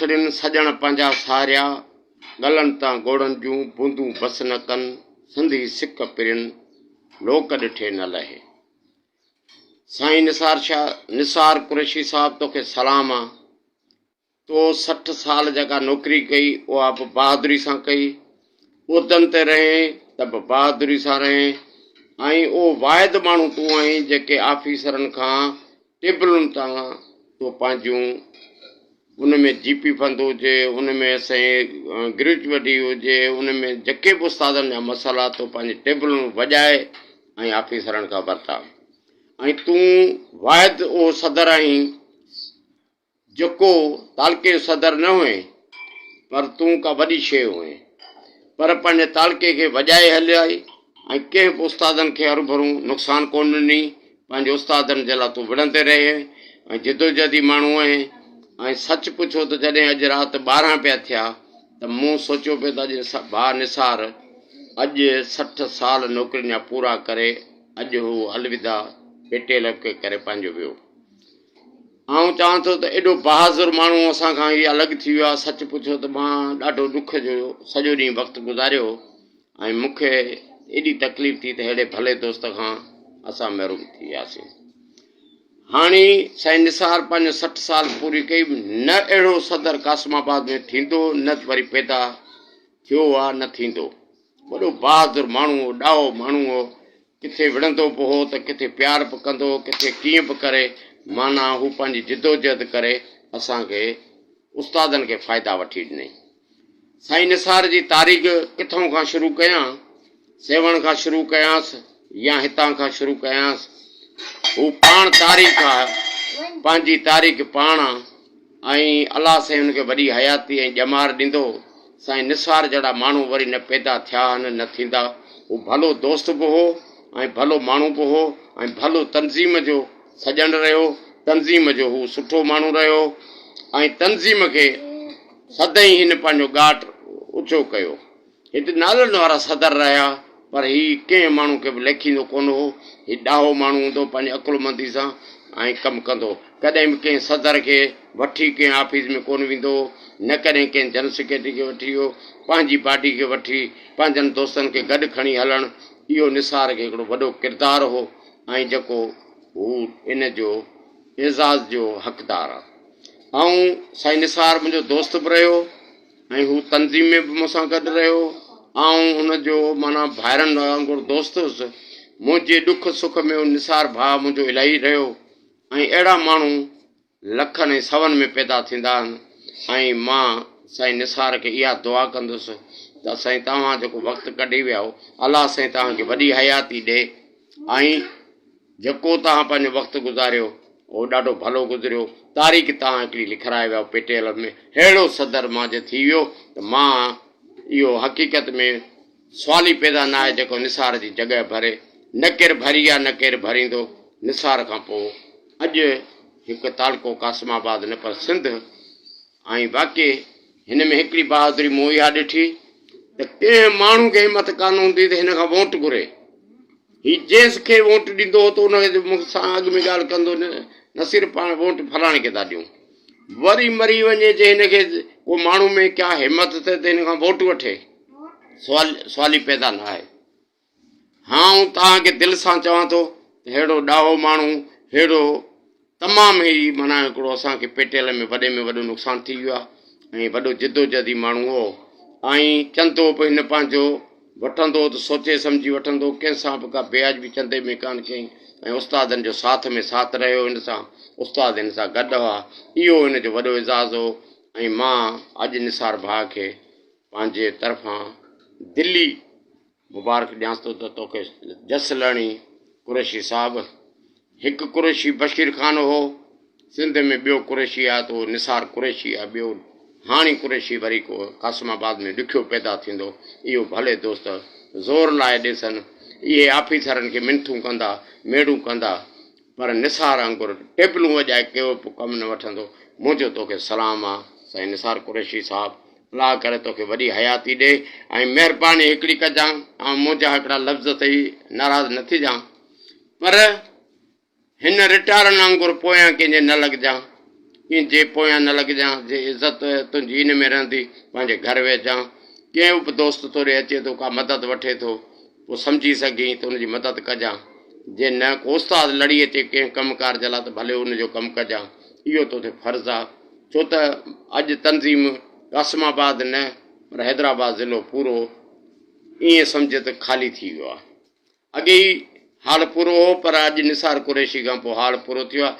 रखड़िन सजण पंहिंजा सारिया गलन तां गोड़न जूं बूंदूं बस न कन सिंधी सिक पिरिन लोक ॾिठे न लहे। साईं निसार कुरैशी साहब तोखे सलाम आ। तो 60 साल जेका नौकरी कई उहा बि बहादुरी सां कई। उहदनि ते रहे त बि बहादुरी सां रहे। ऐं उहो वाहिद माण्हू तूं आहीं जेके ऑफिसरनि खां टेबलुनि तां तो पंहिंजूं उनमें जीपी फंड हुजे, उनमें असांजी ग्रेजुएटी हुजे, उनमें जेके बि उस्तादनि जा मसाला तो पंहिंजी टेबलूं वॼाए ऐं ऑफिसरनि खां वरिता। ऐं तूं वाहिद उहो सदर आहीं जेको तालके सदर न हुए पर तूं का वॾी शइ हुए, पर पंहिंजे तालके खे वॼाए हलियाई ऐं कंहिं बि उस्तादनि खे हरू भरू नुक़सानु कोन ॾिनी। पंहिंजे उस्तादनि जे लाइ तूं विढ़ंदे रहे ऐं जिदोजहदी माण्हू आहीं। ऐं सच पुछो त जॾहिं अॼु राति 12 पिया थिया त मूं सोचियो पियो त अॼु भाउ निसार अॼु 60 साल नौकिरियुनि जा पूरा करे अॼु हू अलविदा पेटेल खे करे पंहिंजो वियो। आउं चवां थो त एॾो बहादुर माण्हू असां खां इहा अलॻि थी वियो आहे। सच पुछो त मां ॾाढो ॾुख जो सॼो ॾींहुं वक़्तु गुज़ारियो ऐं मूंखे एॾी तकलीफ़ थी त अहिड़े भले दोस्त खां असां महरूम थी वियासीं। हाणे साईं निसार पंहिंजो 60 साल पूरी कई। न अहिड़ो सदर कासमाबाद में थींदो, न वरी पैदा थियो आहे, न थींदो। वॾो बहादुर माण्हू हो, ॾाहो माण्हू हो। किथे विढ़ंदो बि हो त किथे प्यार बि कंदो, किथे कीअं बि करे माना हू पंहिंजी जिदोजहद करे असांखे उस्तादनि खे फ़ाइदा वठी ॾिनई। साईं निसार जी तारीख़ किथां खां शुरू कयां, सेवण खां शुरू कयांसि या हितां खां शुरू कयांसि। हू पाण तारीख़ आहे, पंहिंजी तारीख़ पाण आहे ऐं अलाह साईं हुनखे वॾी हयाती ऐं ॼमार ॾींदो। साईं निसार जहिड़ा माण्हू वरी न पैदा थिया आहिनि, न थींदा। हू भलो दोस्त बि हो ऐं भलो माण्हू बि हो ऐं भलो तनज़ीम जो सॼणु रहियो। तनज़ीम जो हू सुठो माण्हू रहियो ऐं तनज़ीम खे सदाईं हिन पंहिंजो ॻाट ऊचो कयो। हिते नालनि वारा सदर रहिया पर हीउ कंहिं माण्हू खे बि लेखींदो कोन हो। हीउ ॾाहो माण्हू हूंदो, पंहिंजे अकुलमंदी सां ऐं कमु कंदो। कॾहिं बि कंहिं सदर खे वठी कंहिं ऑफिस में कोन वेंदो, न कॾहिं कंहिं जनरल सेक्रेटरी खे वठी वियो, पंहिंजी पार्टी खे वठी पंहिंजनि दोस्तनि खे गॾु खणी हलणु। इहो निसार खे हिकिड़ो वॾो किरदारु हो ऐं जेको हू इन जो एज़ाज़ जो हक़दार आहे। ऐं साईं निसार मुंहिंजो दोस्त बि रहियो ऐं हू तनज़ीम में बि मूंसां गॾु रहियो ऐं हुनजो माना भाइरनि वांगुरु दोस्त हुउसि। मुंहिंजे ॾुख सुख में हू निसार भाउ मुंहिंजो इलाही रहियो ऐं अहिड़ा माण्हू लखनि ऐं सवनि में पैदा थींदा आहिनि। ऐं मां साईं निसार खे इहा दुआ कंदुसि त साईं तव्हां जेको वक़्तु कढी विया हो, अलाह साईं तव्हांखे वॾी हयाती ॾे ऐं जेको तव्हां पंहिंजो वक़्तु गुज़ारियो उहो ॾाढो भलो गुज़रियो। तारीख़ तव्हां हिकिड़ी लिखाराए विया पेटेल में। अहिड़ो सदर मां जे थी वियो त मां इहो हक़ीक़त में सुवाल ई पैदा न आहे जेको निसार जी जॻह भरे। न केरु भरी आहे, न केरु भरींदो। निसार खां पोइ अॼु हिकु तालको कासमाबाद न पर सिंध। ऐं बाक़ी हिन में हिकिड़ी बहादुरी मूं इहा ॾिठी त कंहिं माण्हू खे हिमत कान हूंदी त हिन खां वोट घुरे। हीउ जंहिं खे वोट ॾींदो हो त उनखे मूंसां अॻु में ॻाल्हि कंदो, न सिर्फ़ु पाण वोट फलाणे खे था ॾियूं, वरी मरी वञे जे हिनखे को माण्हू में क्या हिमत थिए त हिन खां वोट वठे। सुवाल ई पैदा न आहे। हां तव्हांखे दिलि सां चवां थो त अहिड़ो ॾाहो माण्हू, अहिड़ो तमामु ई माना हिकिड़ो असांखे पेटेल में वॾे में वॾो नुक़सानु थी वियो आहे ऐं वॾो जिदोजहदी माण्हू हो। ऐं चंदो बि हिन पंहिंजो वठंदो त सोचे सम्झी वठंदो, कंहिंसां बि का बेआजबी चंदे में कान कयईं ऐं उस्तादनि जो साथ में साथ रहियो। हिन सां उस्ताद हिन सां गॾु हुआ। इहो हिन जो वॾो एज़ाज़ हो। ऐं मां अॼु निसार भाउ खे पंहिंजे तरफ़ां दिल्ली मुबारक ॾियांसि थो त तोखे जसलणी कुरैशी साहिबु। हिकु कुरैशी बशीर ख़ान हो सिंध में, ॿियो कुरैशी आहे त उहो निसार कुरैशी आहे। ॿियो हाणे कुरैशी वरी को कासमाबाद में ॾुखियो पैदा थींदो। इहो भले दोस्त ज़ोर लाइ ॾिसनि। इहे ऑफिसरनि खे मिनथूं कंदा, मेड़ूं कंदा, पर निसार वांगुरु टेबलूं वॼाए कयो बि कमु न वठंदो। मुंहिंजो तोखे सलाम आहे साईं निसार कुरैशी साहिबु। अलाह करे तोखे वॾी हयाती ॾे ऐं महिरबानी हिकिड़ी कजांइ। ऐं मुंहिंजा हिकिड़ा लफ़्ज़ अथई, नाराज़ न थी जांइ, पर हिन रिटायरनि वांगुरु पोयां कंहिंजे न लॻजांइ। ईअं जे पोयां न लॻिजांइ, जे इज़त तुंहिंजी इन में रहंदी पंहिंजे घर वेझां। कंहिं बि दोस्त तोड़े अचे थो, का मदद वठे थो, पोइ सम्झी सघी त उनजी मदद कजांइ। जे न को उस्ताद लड़ी अचे कंहिं कमकार जे लाइ त भले उनजो कमु कजांइ, इहो तोते फर्ज़ु आहे। छो त अॼु तनज़ीम क़ासिमाबाद न पर हैदराबाद ज़िलो पूरो ईअं सम्झ त ख़ाली थी वियो आहे। अॻे ई हाल पूरो हो, पर अॼु निसार कुरैशी खां पोइ हाल पूरो थियो आहे।